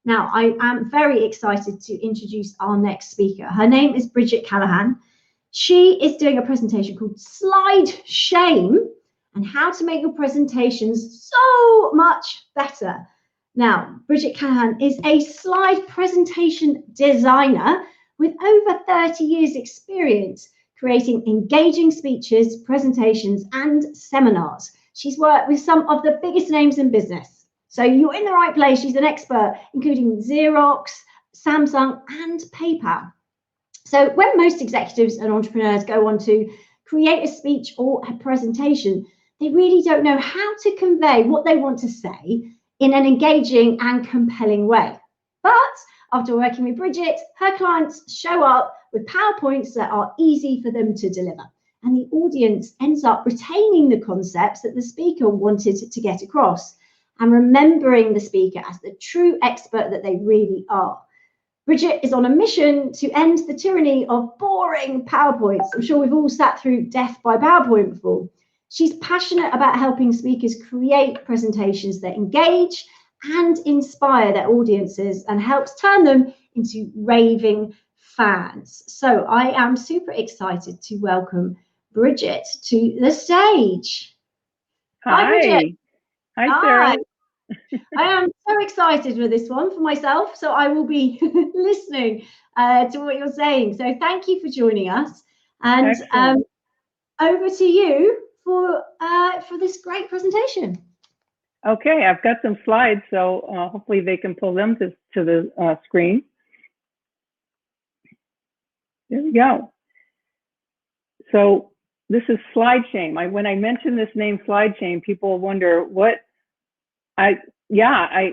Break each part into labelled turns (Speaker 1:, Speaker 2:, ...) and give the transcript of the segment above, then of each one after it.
Speaker 1: Now, I am very excited to introduce our next speaker. Her name is Brigette Callahan. She is doing a presentation called Slide Shame and how to make your presentations so much better. Now, Brigette Callahan is a slide presentation designer with over 30 years experience creating engaging speeches, presentations, and seminars. She's worked with some of the biggest names in business. So you're in the right place. She's an expert, including Xerox, Samsung, and PayPal. So when most executives and entrepreneurs go on to create a speech or a presentation, they really don't know how to convey what they want to say in an engaging and compelling way. But after working with Brigette, her clients show up with PowerPoints that are easy for them to deliver. And the audience ends up retaining the concepts that the speaker wanted to get across and remembering the speaker as the true expert that they really are. Brigette is on a mission to end the tyranny of boring PowerPoints. I'm sure we've all sat through death by PowerPoint before. She's passionate about helping speakers create presentations that engage and inspire their audiences and helps turn them into raving fans. So I am super excited to welcome Brigette to the stage.
Speaker 2: Hi, Brigette. Hi, Sarah.
Speaker 1: I am so excited for this one for myself, so I will be listening to what you're saying. So thank you for joining us, and over to you for this great presentation.
Speaker 2: Okay, I've got some slides, so hopefully they can pull them to the screen. There we go. So this is slide shame. When I mention this name, slide shame, people wonder what I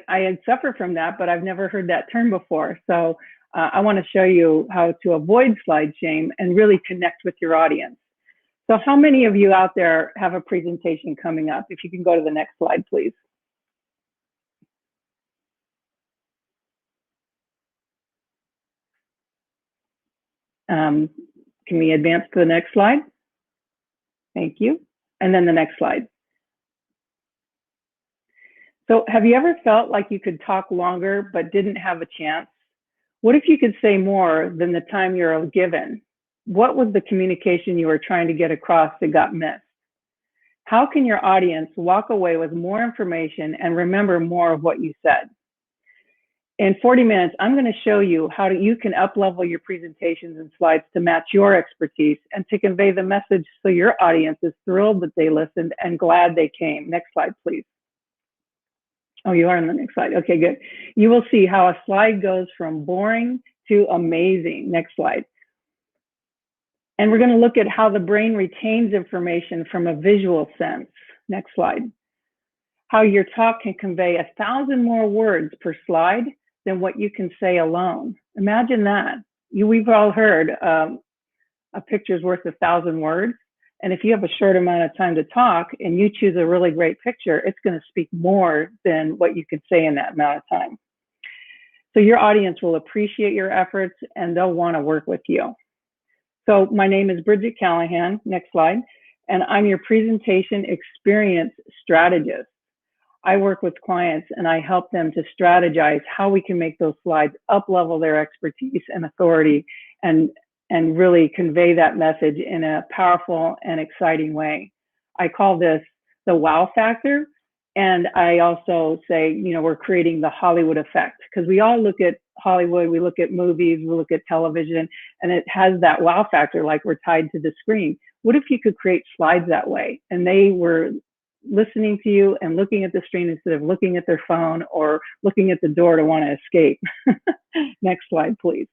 Speaker 2: had suffered from that, but I've never heard that term before. So I want to show you how to avoid slide shame and really connect with your audience. So how many of you out there have a presentation coming up? If you can go to the next slide, please. Can we advance to the next slide? Thank you. And then the next slide. So have you ever felt like you could talk longer but didn't have a chance? What if you could say more than the time you're given? What was the communication you were trying to get across that got missed? How can your audience walk away with more information and remember more of what you said? In 40 minutes, I'm going to show you how you can up-level your presentations and slides to match your expertise and to convey the message so your audience is thrilled that they listened and glad they came. Next slide, please. Oh, you are on the next slide. Okay, good. You will see how a slide goes from boring to amazing. Next slide. And we're going to look at how the brain retains information from a visual sense. Next slide. How your talk can convey 1,000 more words per slide than what you can say alone. Imagine that. We've all heard a picture's worth 1,000 words. And if you have a short amount of time to talk and you choose a really great picture, it's going to speak more than what you could say in that amount of time. So your audience will appreciate your efforts and they'll want to work with you. So my name is Brigette Callahan, next slide, and I'm your presentation experience strategist. I work with clients and I help them to strategize how we can make those slides up-level their expertise and authority and really convey that message in a powerful and exciting way. I call this the wow factor. And I also say, you know, we're creating the Hollywood effect because we all look at Hollywood, we look at movies, we look at television, and it has that wow factor like we're tied to the screen. What if you could create slides that way and they were listening to you and looking at the screen instead of looking at their phone or looking at the door to want to escape? Next slide, please.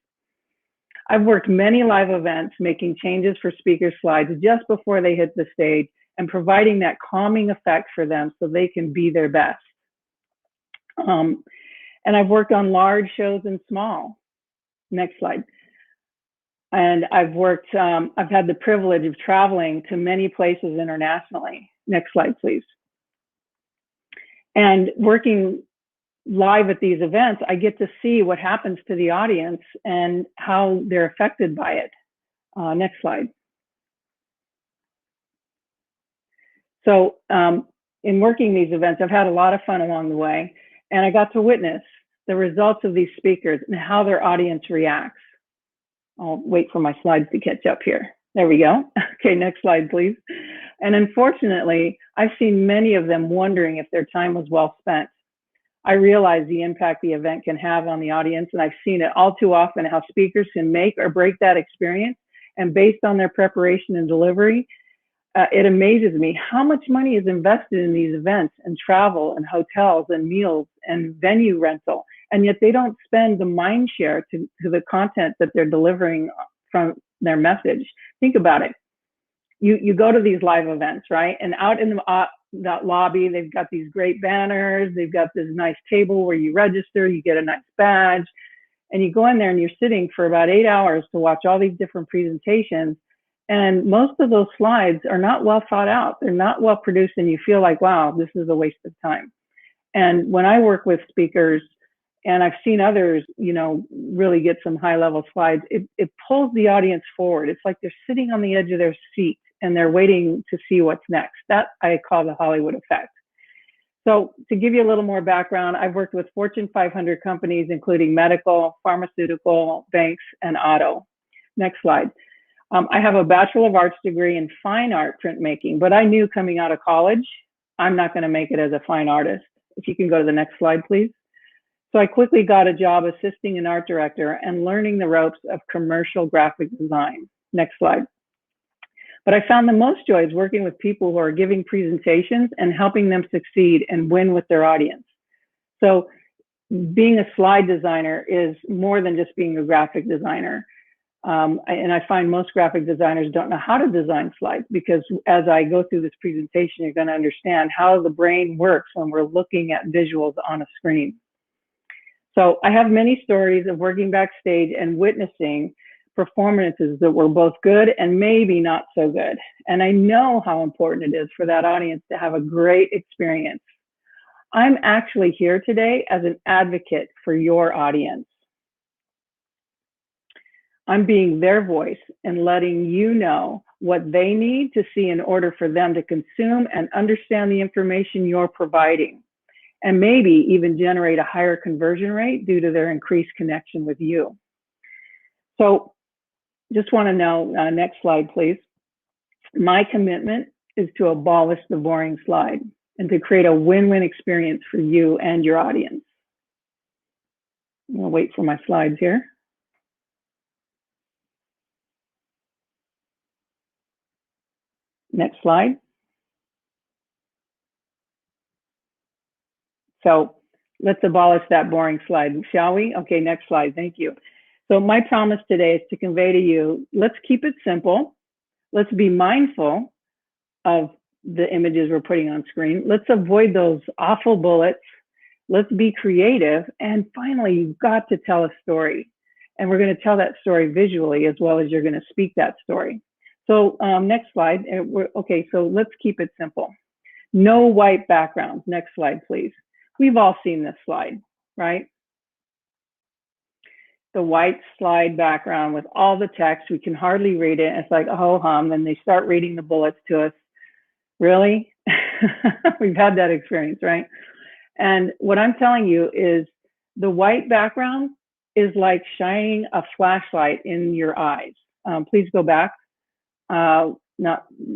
Speaker 2: I've worked many live events making changes for speaker slides just before they hit the stage and providing that calming effect for them so they can be their best. And I've worked on large shows and small. Next slide. And I've had the privilege of traveling to many places internationally. Next slide, please. And working live at these events, I get to see what happens to the audience and how they're affected by it. Next slide. So in working these events, I've had a lot of fun along the way, and I got to witness the results of these speakers, and how their audience reacts. I'll wait for my slides to catch up here. There we go. Okay, next slide, please. And unfortunately, I've seen many of them wondering if their time was well spent. I realize the impact the event can have on the audience, and I've seen it all too often how speakers can make or break that experience. And based on their preparation and delivery, it amazes me how much money is invested in these events and travel and hotels and meals and venue rental, and yet they don't spend the mind share to the content that they're delivering from their message. Think about it. You go to these live events, right? And out in that lobby, they've got these great banners. They've got this nice table where you register, you get a nice badge, and you go in there and you're sitting for about 8 hours to watch all these different presentations. And most of those slides are not well thought out. They're not well produced, and you feel like, wow, this is a waste of time. And when I work with speakers, and I've seen others, really get some high level slides, it pulls the audience forward. It's like they're sitting on the edge of their seat and they're waiting to see what's next. That I call the Hollywood effect. So to give you a little more background, I've worked with Fortune 500 companies, including medical, pharmaceutical, banks, and auto. Next slide. I have a Bachelor of Arts degree in fine art printmaking, but I knew coming out of college, I'm not going to make it as a fine artist. If you can go to the next slide, please. So I quickly got a job assisting an art director and learning the ropes of commercial graphic design. Next slide. But I found the most joy is working with people who are giving presentations and helping them succeed and win with their audience. So being a slide designer is more than just being a graphic designer. And I find most graphic designers don't know how to design slides, because as I go through this presentation, you're going to understand how the brain works when we're looking at visuals on a screen. So I have many stories of working backstage and witnessing performances that were both good and maybe not so good. And I know how important it is for that audience to have a great experience. I'm actually here today as an advocate for your audience. I'm being their voice and letting you know what they need to see in order for them to consume and understand the information you're providing, and maybe even generate a higher conversion rate due to their increased connection with you. So just want to know, next slide, please. My commitment is to abolish the boring slide and to create a win-win experience for you and your audience. I'm going to wait for my slides here. Next slide. So let's abolish that boring slide, shall we? Okay, next slide, thank you. So my promise today is to convey to you, let's keep it simple. Let's be mindful of the images we're putting on screen. Let's avoid those awful bullets. Let's be creative. And finally, you've got to tell a story. And we're going to tell that story visually as well as you're going to speak that story. So next slide. Okay, so let's keep it simple. No white background. Next slide, please. We've all seen this slide, right? The white slide background with all the text. We can hardly read it. It's like, oh, hum. Then they start reading the bullets to us. Really? We've had that experience, right? And what I'm telling you is the white background is like shining a flashlight in your eyes. Please go back. No,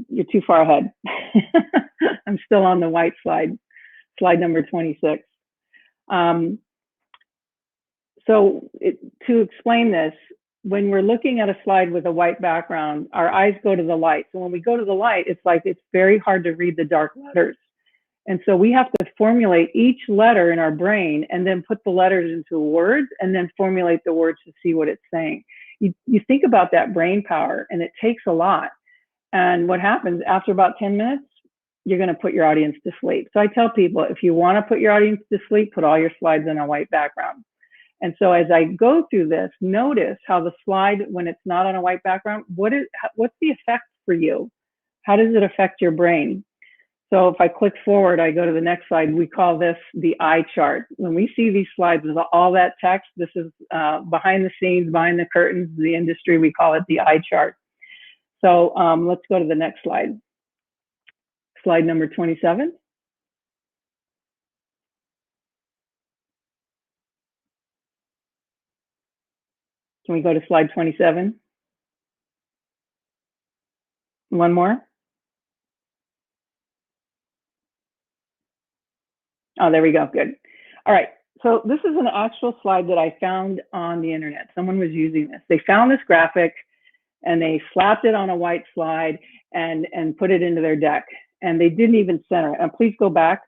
Speaker 2: you're too far ahead. I'm still on the white slide, slide number 26. To explain this, when we're looking at a slide with a white background, our eyes go to the light. So when we go to the light, it's like it's very hard to read the dark letters. And so we have to formulate each letter in our brain and then put the letters into words and then formulate the words to see what it's saying. You think about that brain power, and it takes a lot. And what happens after about 10 minutes, you're going to put your audience to sleep. So I tell people, if you want to put your audience to sleep, put all your slides in a white background. And so as I go through this, notice how the slide, when it's not on a white background, what's the effect for you? How does it affect your brain? So if I click forward, I go to the next slide. We call this the eye chart. When we see these slides with all that text, this is behind the scenes, behind the curtains, the industry, we call it the eye chart. So let's go to the next slide. Slide number 27. Can we go to slide 27? One more. Oh, there we go. Good. All right. So this is an actual slide that I found on the internet. Someone was using this. They found this graphic and they slapped it on a white slide and put it into their deck. And they didn't even center it. And please go back.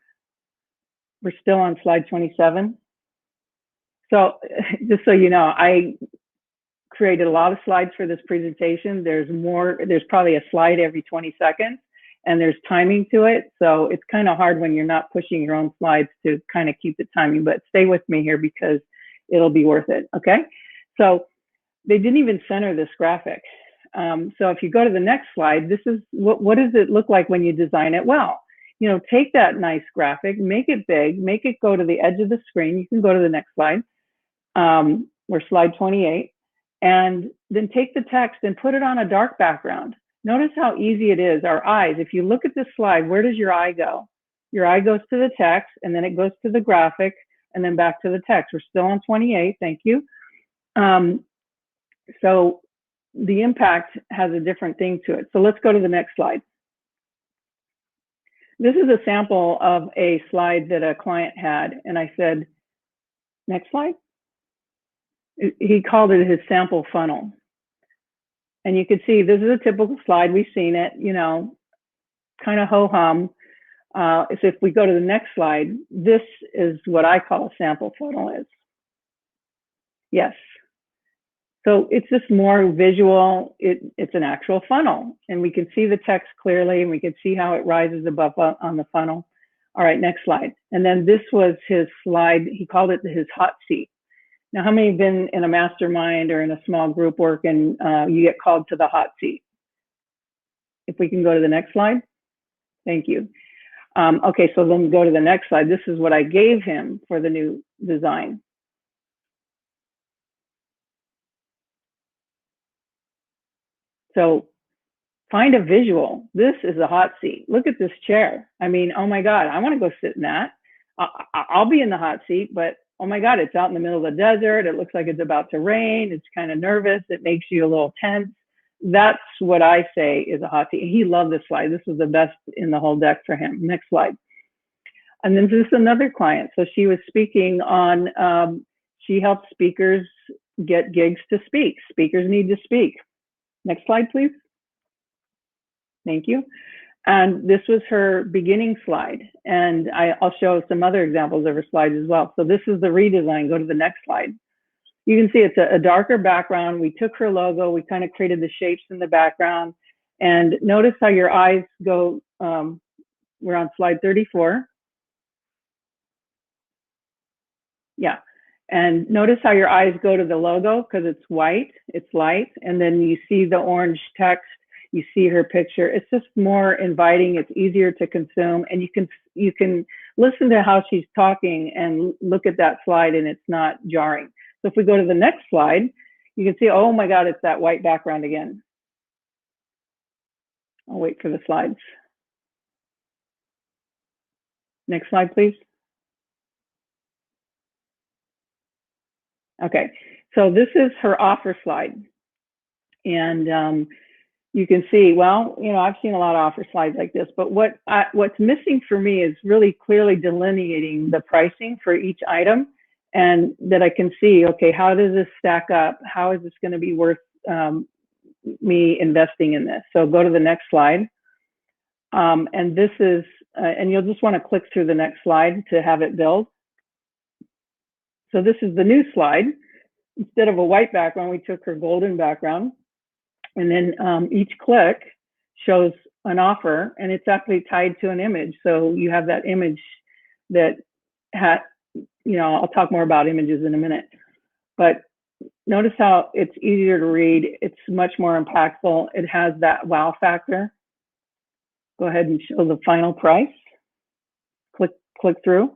Speaker 2: We're still on slide 27. So just so you know, I created a lot of slides for this presentation. There's probably a slide every 20 seconds. And there's timing to it. So it's kind of hard when you're not pushing your own slides to kind of keep the timing, but stay with me here because it'll be worth it, okay? So they didn't even center this graphic. So if you go to the next slide, this is, what does it look like when you design it well? You know, take that nice graphic, make it big, make it go to the edge of the screen. You can go to the next slide, or slide 28, and then take the text and put it on a dark background. Notice how easy it is. Our eyes, if you look at this slide, where does your eye go? Your eye goes to the text, and then it goes to the graphic, and then back to the text. We're still on 28, thank you. So the impact has a different thing to it. So let's go to the next slide. This is a sample of a slide that a client had, and I said, next slide. He called it his sample funnel. And you can see this is a typical slide. We've seen it, you know, kind of ho-hum. So if we go to the next slide, this is what I call a sample funnel is. Yes. So it's just more visual. It's an actual funnel. And we can see the text clearly, and we can see how it rises above on the funnel. All right, next slide. And then this was his slide. He called it his hot seat. Now, how many have been in a mastermind or in a small group work and you get called to the hot seat? If we can go to the next slide. Thank you. Okay, so then go to the next slide. This is what I gave him for the new design. So find a visual. This is a hot seat. Look at this chair. I mean, oh my God, I want to go sit in that. I'll be in the hot seat, but oh my God, it's out in the middle of the desert. It looks like it's about to rain. It's kind of nervous. It makes you a little tense. That's what I say is a hot seat. He loved this slide. This was the best in the whole deck for him. Next slide. And then this is another client. So she was speaking on, she helps speakers get gigs to speak. Speakers need to speak. Next slide, please. Thank you. And this was her beginning slide. And I'll show some other examples of her slides as well. So this is the redesign. Go to the next slide. You can see it's a darker background. We took her logo. We kind of created the shapes in the background. And notice how your eyes go. We're on slide 34. Yeah. And notice how your eyes go to the logo because it's white, it's light. And then you see the orange text. You see her picture. It's just more inviting. It's easier to consume, and you can listen to how she's talking and look at that slide, and it's not jarring. So if we go to the next slide, you can see, oh my God, it's that white background again. I'll wait for the slides. Next slide, please. Okay, so this is her offer slide, and you can see, well, you know, I've seen a lot of offer slides like this, but what's missing for me is really clearly delineating the pricing for each item, and that I can see, okay, how does this stack up? How is this going to be worth me investing in this? So go to the next slide. And this is, and you'll just want to click through the next slide to have it build. So this is the new slide. Instead of a white background, we took her golden background. And then each click shows an offer, and it's actually tied to an image. So you have that image that you know, I'll talk more about images in a minute. But notice how it's easier to read. It's much more impactful. It has that wow factor. Go ahead and show the final price. Click through.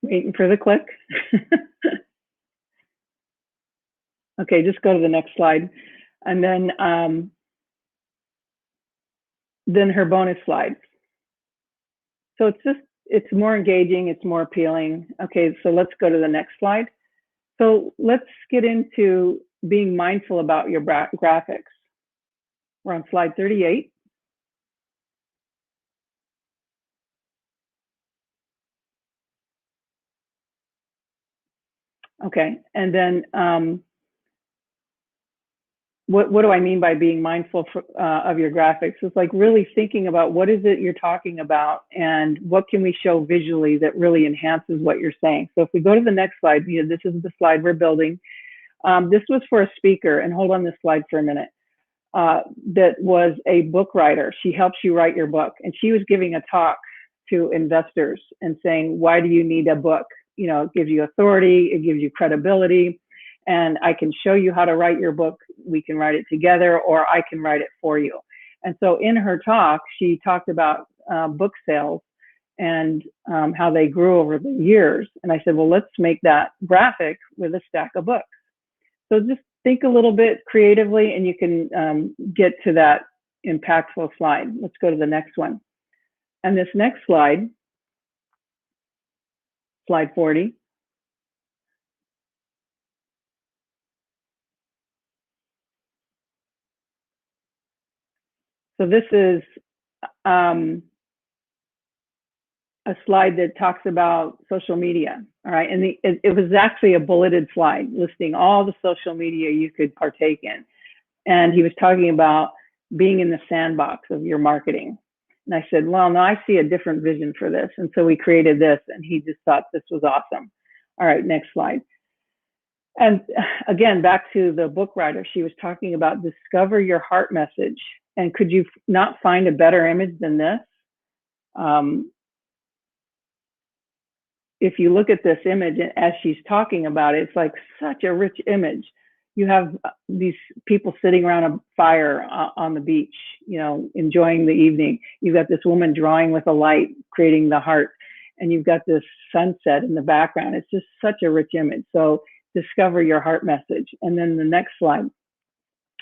Speaker 2: Waiting for the click. Okay, just go to the next slide. And then her bonus slides. So it's just it's more engaging, it's more appealing. Okay, so let's go to the next slide. So let's get into being mindful about your graphics. We're on slide 38. Okay, and then what do I mean by being mindful of your graphics? It's like really thinking about what is it you're talking about and what can we show visually that really enhances what you're saying. So if we go to the next slide, this is the slide we're building. This was for a speaker, and hold on this slide for a minute, that was a book writer. She helps you write your book, and she was giving a talk to investors and saying, why do you need a book? You know, it gives you authority, it gives you credibility, and I can show you how to write your book. We can write it together, or I can write it for you. And so in her talk, she talked about book sales and how they grew over the years. And I said, well, let's make that graphic with a stack of books. So just think a little bit creatively and you can get to that impactful slide. Let's go to the next one. And this next slide, slide 40. So this is a slide that talks about social media, all right? And it was actually a bulleted slide listing all the social media you could partake in. And he was talking about being in the sandbox of your marketing. And I said, well, no, I see a different vision for this. And so we created this, and he just thought this was awesome. All right, next slide. And again, back to the book writer, she was talking about discover your heart message. And could you not find a better image than this? If you look at this image as she's talking about it, it's like such a rich image. You have these people sitting around a fire on the beach, you know, enjoying the evening. You've got this woman drawing with a light, creating the heart, and you've got this sunset in the background. It's just such a rich image. So discover your heart message. And then the next slide.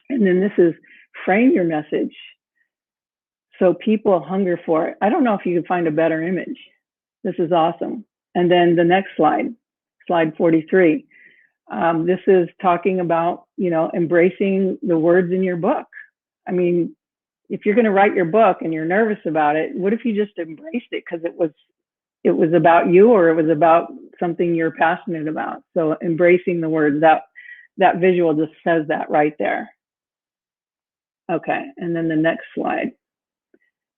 Speaker 2: And then this is frame your message so people hunger for it. I don't know if you can find a better image. This is awesome. And then the next slide, slide 43. This is talking about, you know, embracing the words in your book. I mean, if you're going to write your book and you're nervous about it, what if you just embraced it because it was about you or it was about something you're passionate about? So embracing the words, that visual just says that right there. Okay, and then the next slide.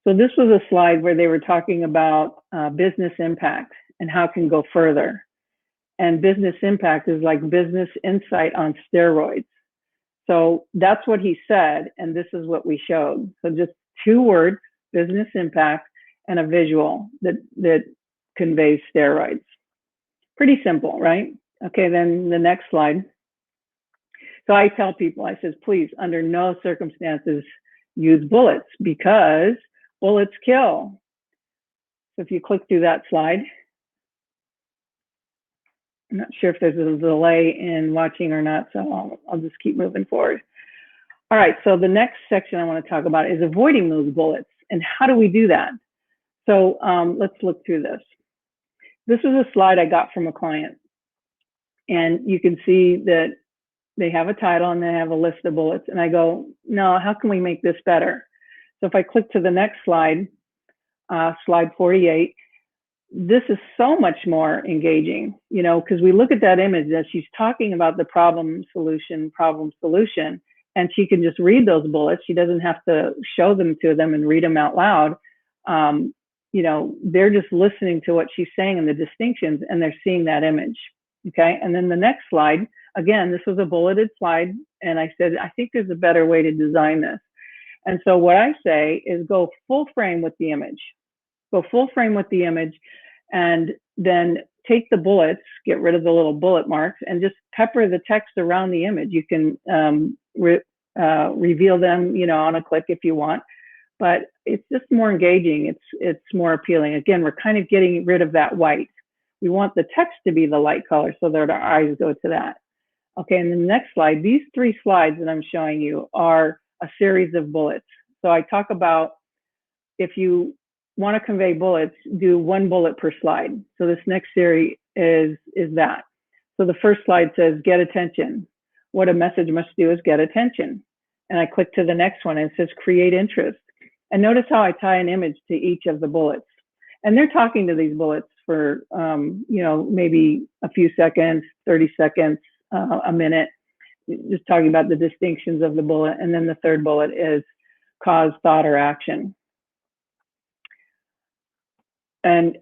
Speaker 2: So this was a slide where they were talking about business impact and how it can go further. And business impact is like business insight on steroids. So that's what he said, and this is what we showed. So just 2 words, business impact, and a visual that conveys steroids. Pretty simple, right? Okay, then the next slide. So I tell people, I says, please, under no circumstances, use bullets because bullets kill. So if you click through that slide, I'm not sure if there's a delay in watching or not, so I'll just keep moving forward. All right, so the next section I want to talk about is avoiding those bullets. And how do we do that? So let's look through this. This is a slide I got from a client. And you can see that they have a title and they have a list of bullets. And I go, no, how can we make this better? So if I click to the next slide, slide 48, this is so much more engaging, you know, because we look at that image that she's talking about the problem, solution, and she can just read those bullets. She doesn't have to show them to them and read them out loud. You know, they're just listening to what she's saying and the distinctions, and they're seeing that image. Okay, and then the next slide, again, this was a bulleted slide, and I said, I think there's a better way to design this. And so what I say is go full frame with the image. Go full frame with the image, and then take the bullets, get rid of the little bullet marks, and just pepper the text around the image. You can reveal them, you know, on a click if you want, but it's just more engaging. It's more appealing. Again, we're kind of getting rid of that white. We want the text to be the light color so that our eyes go to that. Okay, and then the next slide, these 3 slides that I'm showing you are a series of bullets. So I talk about if you want to convey bullets, do one bullet per slide. So this next series is that. So the first slide says, get attention. What a message must do is get attention. And I click to the next one and it says, create interest. And notice how I tie an image to each of the bullets. And they're talking to these bullets for, maybe a few seconds, 30 seconds, a minute, just talking about the distinctions of the bullet. And then the third bullet is cause, thought, or action. And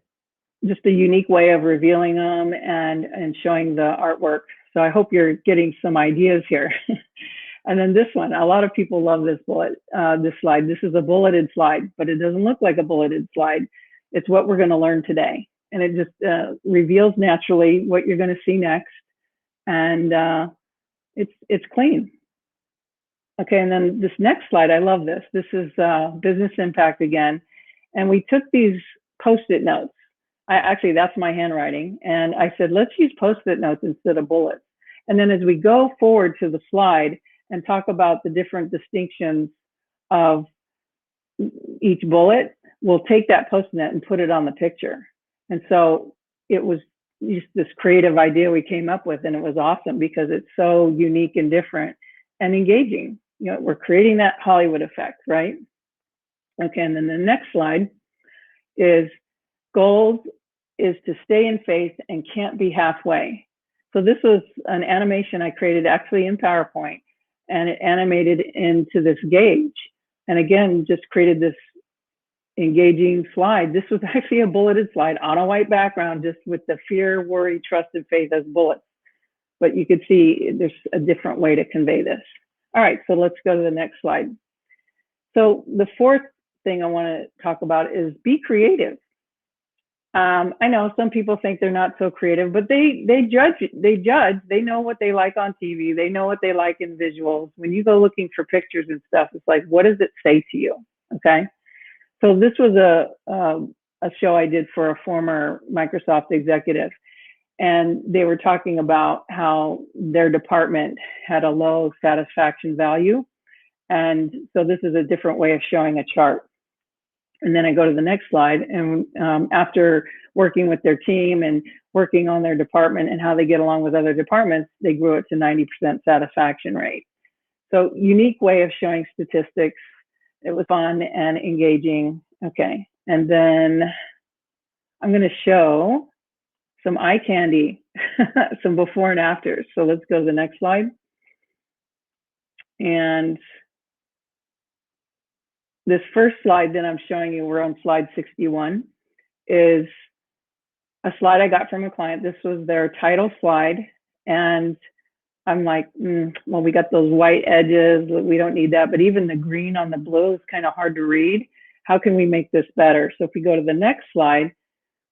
Speaker 2: just a unique way of revealing them and showing the artwork. So I hope you're getting some ideas here. And then this one, a lot of people love this this slide. This is a bulleted slide, but it doesn't look like a bulleted slide. It's what we're going to learn today. And it just reveals naturally what you're going to see next. And it's clean. Okay, and then this next slide, I love this. This is business impact again. And we took these Post-it notes. Actually, that's my handwriting. And I said, let's use Post-it notes instead of bullets. And then as we go forward to the slide and talk about the different distinctions of each bullet, we'll take that Post-it note and put it on the picture. And so it was just this creative idea we came up with, and it was awesome because it's so unique and different and engaging. You know, we're creating that Hollywood effect, right? Okay, and then the next slide is goals is to stay in faith and can't be halfway. So this was an animation I created actually in PowerPoint, and it animated into this gauge. And again, just created this engaging slide. This was actually a bulleted slide on a white background, just with the fear, worry, trust, and faith as bullets. But you could see there's a different way to convey this. All right, so let's go to the next slide. So the fourth thing I want to talk about is be creative. I know some people think they're not so creative, but they judge, they know what they like on TV. They know what they like in visuals. When you go looking for pictures and stuff, it's like, what does it say to you? Okay. So this was a show I did for a former Microsoft executive, and they were talking about how their department had a low satisfaction value. And so this is a different way of showing a chart. And then I go to the next slide, and after working with their team and working on their department and how they get along with other departments, they grew it to 90% satisfaction rate. So unique way of showing statistics. It was fun and engaging. Okay, and then I'm going to show some eye candy, some before and afters. So let's go to the next slide. And this first slide that I'm showing you, we're on slide 61, is a slide I got from a client. This was their title slide. And I'm like, well, we got those white edges. We don't need that. But even the green on the blue is kind of hard to read. How can we make this better? So if we go to the next slide,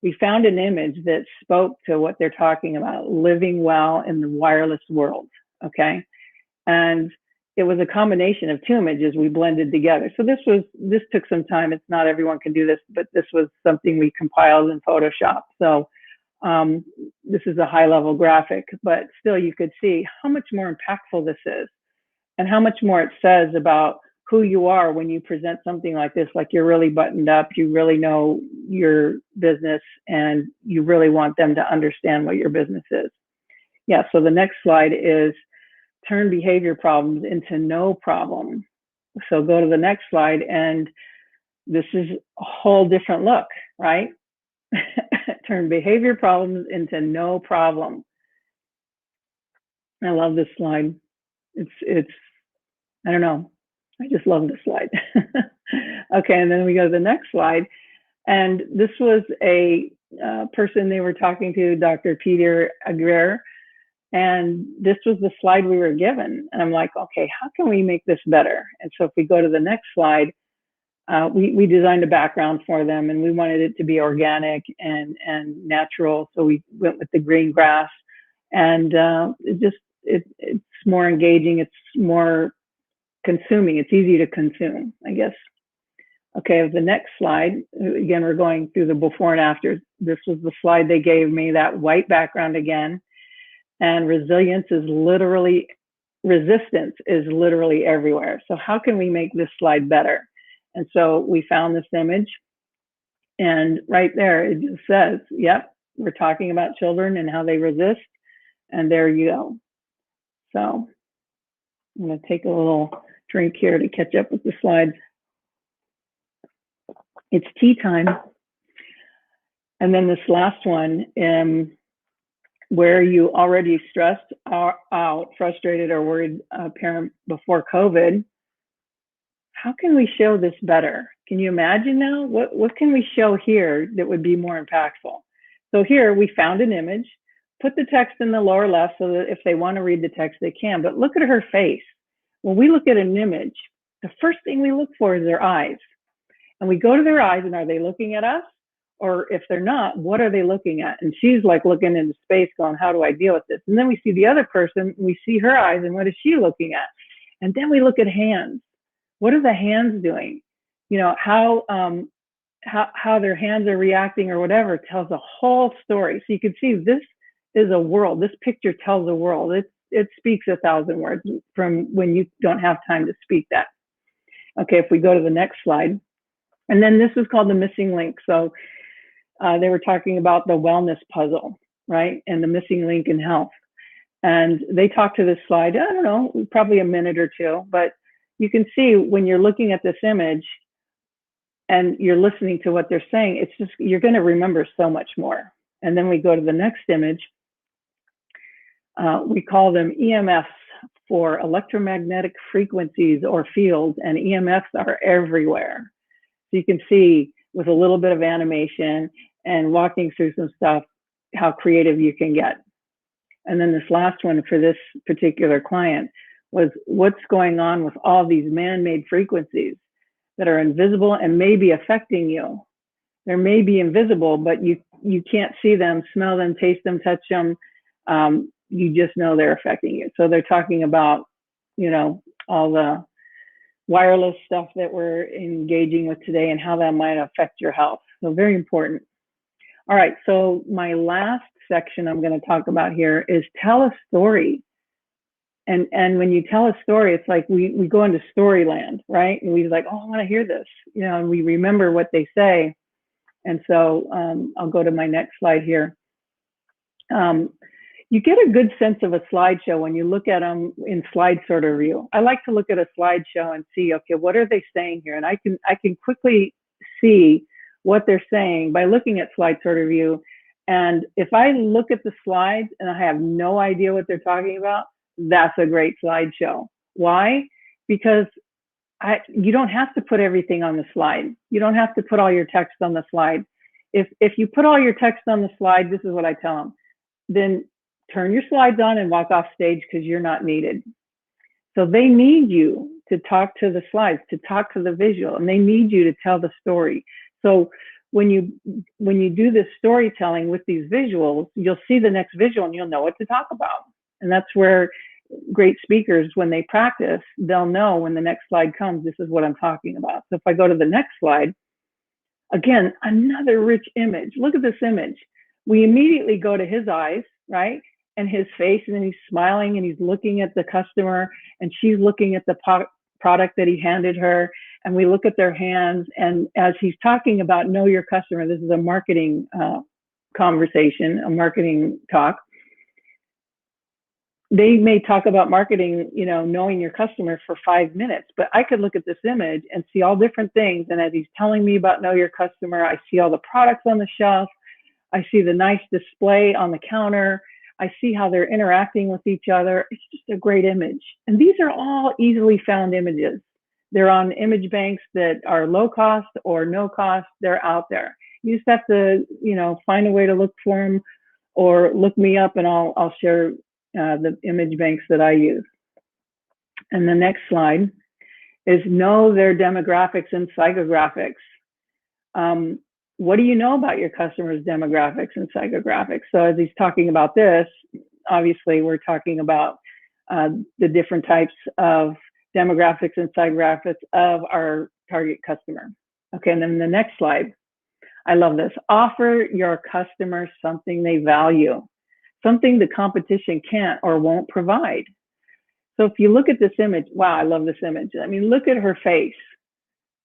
Speaker 2: we found an image that spoke to what they're talking about, living well in the wireless world, okay? And it was a combination of two images we blended together. So this took some time. It's not everyone can do this, but this was something we compiled in Photoshop. So this is a high level graphic, but still you could see how much more impactful this is and how much more it says about who you are when you present something like this, like you're really buttoned up, you really know your business, and you really want them to understand what your business is. Yeah, so the next slide is turn behavior problems into no problem. So go to the next slide, and this is a whole different look, right? Turn behavior problems into no problem. I love this slide. It's I don't know. I just love this slide. Okay, and then we go to the next slide. And this was a person they were talking to, Dr. Peter Aguirre. And this was the slide we were given. And I'm like, okay, how can we make this better? And so if we go to the next slide, we designed a background for them, and we wanted it to be organic and natural. So we went with the green grass, and it's more engaging. It's more consuming. It's easy to consume, I guess. Okay, the next slide, again, we're going through the before and after. This was the slide they gave me, that white background again. And resistance is literally everywhere. So how can we make this slide better? And so we found this image, And right there, it just says, yep, we're talking about children and how they resist. And there you go. So I'm going to take a little drink here to catch up with the slides. It's tea time. And then this last one, where you already stressed out, frustrated, or worried a parent before COVID, how can we show this better? Can you imagine now? What can we show here that would be more impactful? So here we found an image, put the text in the lower left so that if they want to read the text, they can. But look at her face. When we look at an image, the first thing we look for is their eyes. And we go to their eyes, and are they looking at us? Or if they're not, what are they looking at? And she's like looking into space going, how do I deal with this? And then we see the other person, we see her eyes, and what is she looking at? And then we look at hands. What are the hands doing? You know, how their hands are reacting or whatever tells a whole story. So you can see this is a world. This picture tells a world. It speaks 1,000 words from when you don't have time to speak that. Okay, if we go to the next slide. And then this is called the missing link. So they were talking about the wellness puzzle, right? And the missing link in health. And they talked to this slide, I don't know, probably a minute or two, but you can see when you're looking at this image and you're listening to what they're saying, it's just, you're going to remember so much more. And then we go to the next image. We call them EMFs for electromagnetic frequencies or fields, and EMFs are everywhere. So you can see with a little bit of animation and walking through some stuff, how creative you can get. And then this last one for this particular client was what's going on with all these man-made frequencies that are invisible and may be affecting you. They may be invisible, but you can't see them, smell them, taste them, touch them. You just know they're affecting you. So they're talking about, you know, all the wireless stuff that we're engaging with today and how that might affect your health. So very important. All right, so my last section I'm going to talk about here is tell a story. And when you tell a story, it's like we go into story land, right? And we're like, oh, I want to hear this, you know, and we remember what they say. And so I'll go to my next slide here. You get a good sense of a slideshow when you look at them in slide sorter view. I like to look at a slideshow and see, okay, what are they saying here? And I can quickly see what they're saying by looking at slide sorter view. And if I look at the slides and I have no idea what they're talking about, that's a great slideshow. Why? Because you don't have to put everything on the slide. You don't have to put all your text on the slide. If you put all your text on the slide, this is what I tell them, then turn your slides on and walk off stage because you're not needed. So they need you to talk to the slides, to talk to the visual, and they need you to tell the story. So when you do this storytelling with these visuals, you'll see the next visual and you'll know what to talk about. And that's where great speakers, when they practice, they'll know when the next slide comes, this is what I'm talking about. So if I go to the next slide, again, another rich image. Look at this image. We immediately go to his eyes, right? And his face, and then he's smiling and he's looking at the customer and she's looking at the product that he handed her. And we look at their hands, and as he's talking about know your customer, this is a marketing conversation, a marketing talk. They may talk about marketing, you know, knowing your customer for 5 minutes, but I could look at this image and see all different things. And as he's telling me about know your customer, I see all the products on the shelf. I see the nice display on the counter. I see how they're interacting with each other. It's just a great image. And these are all easily found images. They're on image banks that are low cost or no cost. They're out there. You just have to, you know, find a way to look for them or look me up and I'll share the image banks that I use. And the next slide is know their demographics and psychographics. What do you know about your customers' demographics and psychographics? So as he's talking about this, obviously we're talking about the different types of demographics and psychographics of our target customer. Okay, and then the next slide. I love this. Offer your customers something they value, something the competition can't or won't provide. So if you look at this image, wow, I love this image. I mean, look at her face.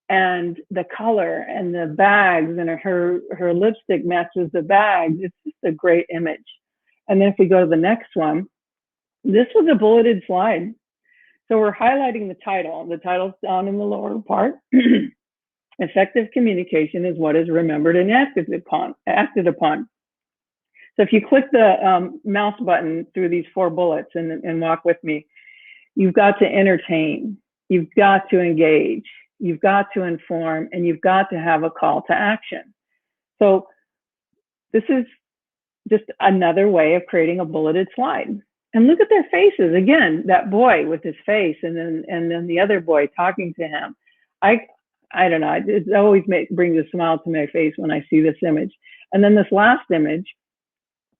Speaker 2: and the color and the bags, and her lipstick matches the bags. It's just a great image. And then if we go to the next one, this was a bulleted slide. So we're highlighting the title. The title's down in the lower part. Effective communication is what is remembered and acted upon. So if you click the mouse button through these 4 bullets and walk with me, you've got to entertain, you've got to engage, you've got to inform, and you've got to have a call to action. So this is just another way of creating a bulleted slide. And look at their faces. Again, that boy with his face, and then the other boy talking to him. I don't know, it always brings a smile to my face when I see this image. And then this last image,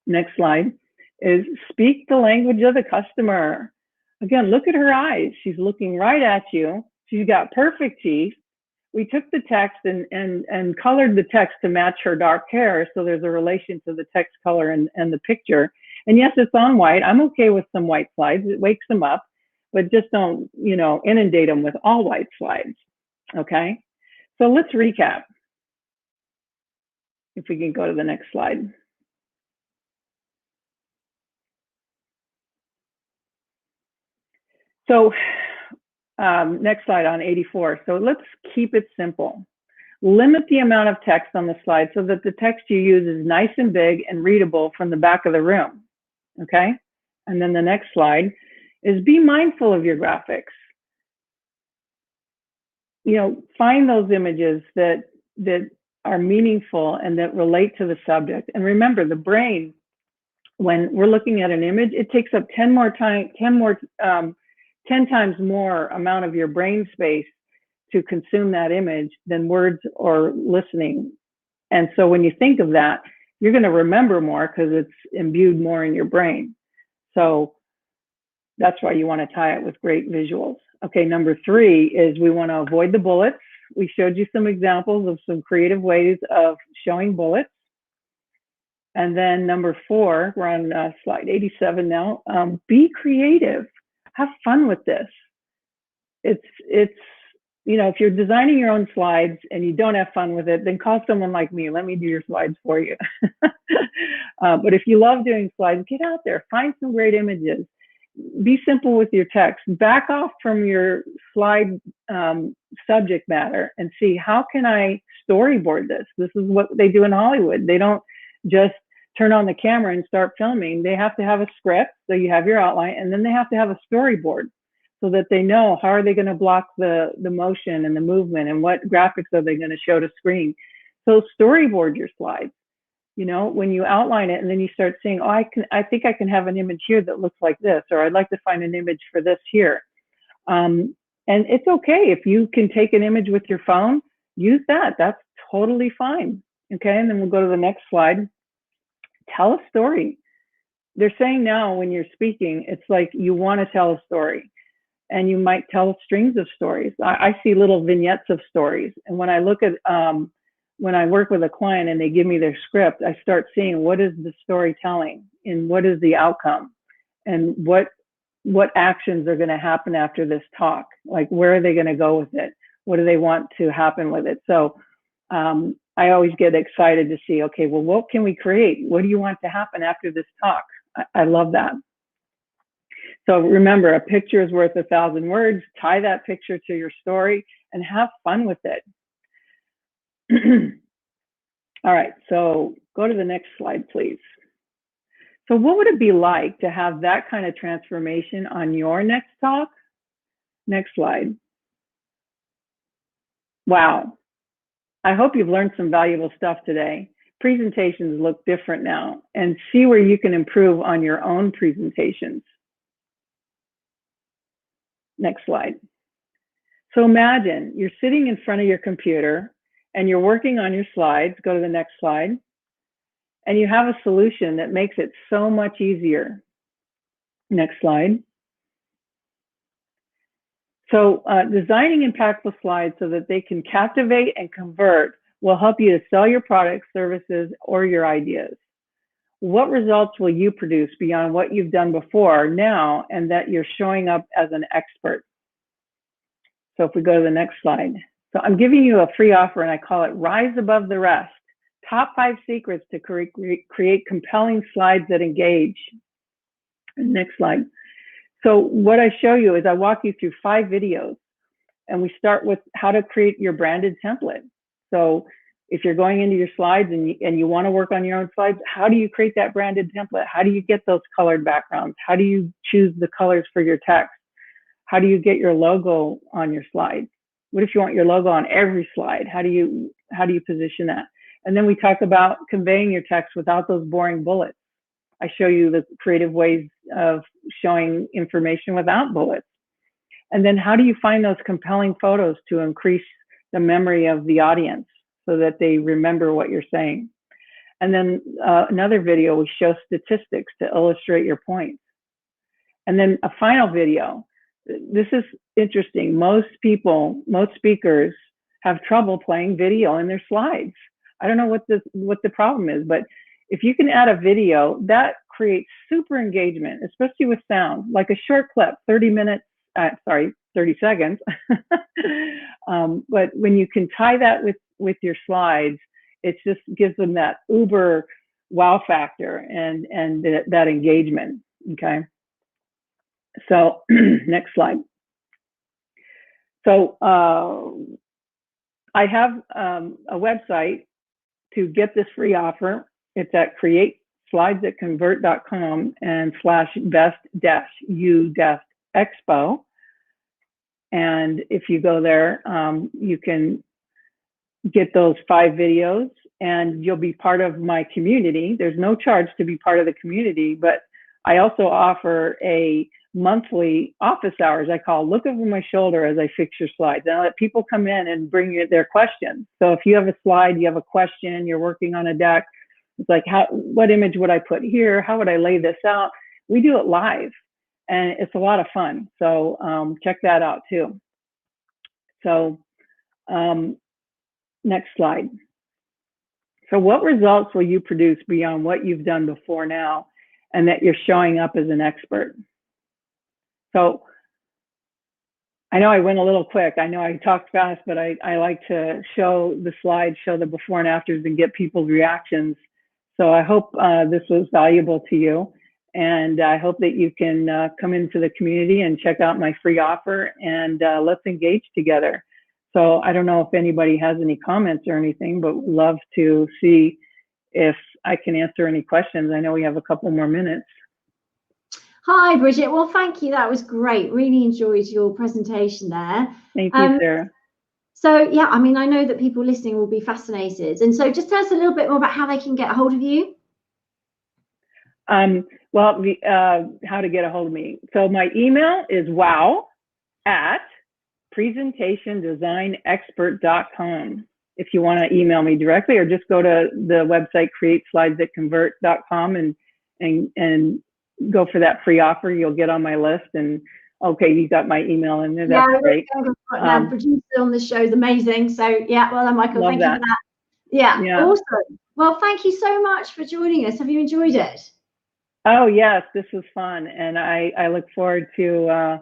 Speaker 2: next slide, is speak the language of the customer. Again, look at her eyes. She's looking right at you. She's got perfect teeth. We took the text and colored the text to match her dark hair, so there's a relation to the text color and the picture. And yes, it's on white. I'm okay with some white slides. It wakes them up, but just don't, inundate them with all white slides. Okay, so let's recap. If we can go to the next slide. So next slide on 84. So let's keep it simple. Limit the amount of text on the slide so that the text you use is nice and big and readable from the back of the room. Okay, and then the next slide is be mindful of your graphics. Find those images that are meaningful and that relate to the subject. And remember, the brain, when we're looking at an image, it takes up 10 times more amount of your brain space to consume that image than words or listening. And so when you think of that, you're going to remember more because it's imbued more in your brain. So that's why you want to tie it with great visuals. Okay, number 3 is we want to avoid the bullets. We showed you some examples of some creative ways of showing bullets. And then number 4, we're on slide 87 now. Be creative. Have fun with this. It's if you're designing your own slides and you don't have fun with it, then call someone like me. Let me do your slides for you. But if you love doing slides, get out there, find some great images. Be simple with your text. Back off from your slide subject matter and see, how can I storyboard this? This is what they do in Hollywood. They don't just turn on the camera and start filming. They have to have a script, so you have your outline, and then they have to have a storyboard so that they know how are they going to block the motion and the movement, and what graphics are they going to show to screen. So storyboard your slides. When you outline it and then you start saying, I think I can have an image here that looks like this, or I'd like to find an image for this here. And it's okay if you can take an image with your phone, use that. That's totally fine. Okay, and then we'll go to the next slide. Tell a story. They're saying now when you're speaking, it's like you want to tell a story, and you might tell strings of stories. I see little vignettes of stories. And when I look at, when I work with a client and they give me their script, I start seeing what is the storytelling and what is the outcome and what actions are going to happen after this talk. Like, where are they going to go with it? What do they want to happen with it? So I always get excited to see, okay, well, what can we create? What do you want to happen after this talk? I love that. So remember, a picture is worth 1,000 words. Tie that picture to your story and have fun with it. All right, so go to the next slide, please. So what would it be like to have that kind of transformation on your next talk? Next slide. Wow. I hope you've learned some valuable stuff today. Presentations look different now, and see where you can improve on your own presentations. Next slide. So imagine you're sitting in front of your computer and you're working on your slides. Go to the next slide. And you have a solution that makes it so much easier. Next slide. So designing impactful slides so that they can captivate and convert will help you to sell your products, services, or your ideas. What results will you produce beyond what you've done before now, and that you're showing up as an expert? So if we go to the next slide. So I'm giving you a free offer, and I call it Rise Above the Rest. Top 5 secrets to create compelling slides that engage. Next slide. So what I show you is I walk you through 5 videos, and we start with how to create your branded template. So if you're going into your slides and you want to work on your own slides, how do you create that branded template? How do you get those colored backgrounds? How do you choose the colors for your text? How do you get your logo on your slide? What if you want your logo on every slide? How do you position that? And then we talk about conveying your text without those boring bullets. I show you the creative ways of showing information without bullets. And then how do you find those compelling photos to increase the memory of the audience so that they remember what you're saying? And then another video, we show statistics to illustrate your points. And then a final video. This is interesting. Most speakers have trouble playing video in their slides. I don't know what the problem is, but if you can add a video, that creates super engagement, especially with sound, like a short clip, 30 seconds. But when you can tie that with your slides, it just gives them that uber wow factor and that engagement. Okay. So next slide. So I have a website to get this free offer. It's at createslidesthatconvert.com and /best-u-expo. And if you go there, you can get those 5 videos and you'll be part of my community. There's no charge to be part of the community, but I also offer a monthly office hours I call Look Over My Shoulder as I fix your slides. And I let people come in and bring their questions. So if you have a slide, you have a question, you're working on a deck, it's like, what image would I put here? How would I lay this out? We do it live and it's a lot of fun. So check that out too. So next slide. So what results will you produce beyond what you've done before now and that you're showing up as an expert? So I know I went a little quick. I know I talked fast, but I like to show the slides, show the before and afters and get people's reactions. So I hope this was valuable to you. And I hope that you can come into the community and check out my free offer and let's engage together. So I don't know if anybody has any comments or anything, but would love to see if I can answer any questions. I know we have a couple more minutes.
Speaker 1: Hi, Brigette. Well, thank you. That was great. Really enjoyed your presentation there.
Speaker 2: Thank you, Sarah.
Speaker 1: So, yeah, I mean, I know that people listening will be fascinated. And so just tell us a little bit more about how they can get a hold of you.
Speaker 2: Well, how to get a hold of me. So my email is wow@presentationdesignexpert.com. If you want to email me directly, or just go to the website createslidesthatconvert.com and go for that free offer. You'll get on my list. And okay, you got my email in there. That's great.
Speaker 1: Producer on the show is amazing. So yeah, well done, Michael. Thank you for that. Yeah, awesome. Well, thank you so much for joining us. Have you enjoyed it?
Speaker 2: Oh yes, this was fun, and I look forward to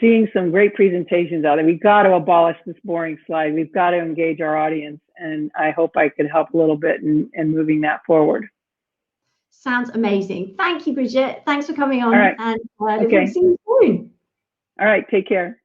Speaker 2: seeing some great presentations out there. We've got to abolish this boring slide. We've got to engage our audience, and I hope I could help a little bit in moving that forward.
Speaker 1: Sounds amazing. Thank you, Brigette. Thanks for coming on.
Speaker 2: All right.
Speaker 1: And
Speaker 2: okay.
Speaker 1: see you soon.
Speaker 2: All right. Take care.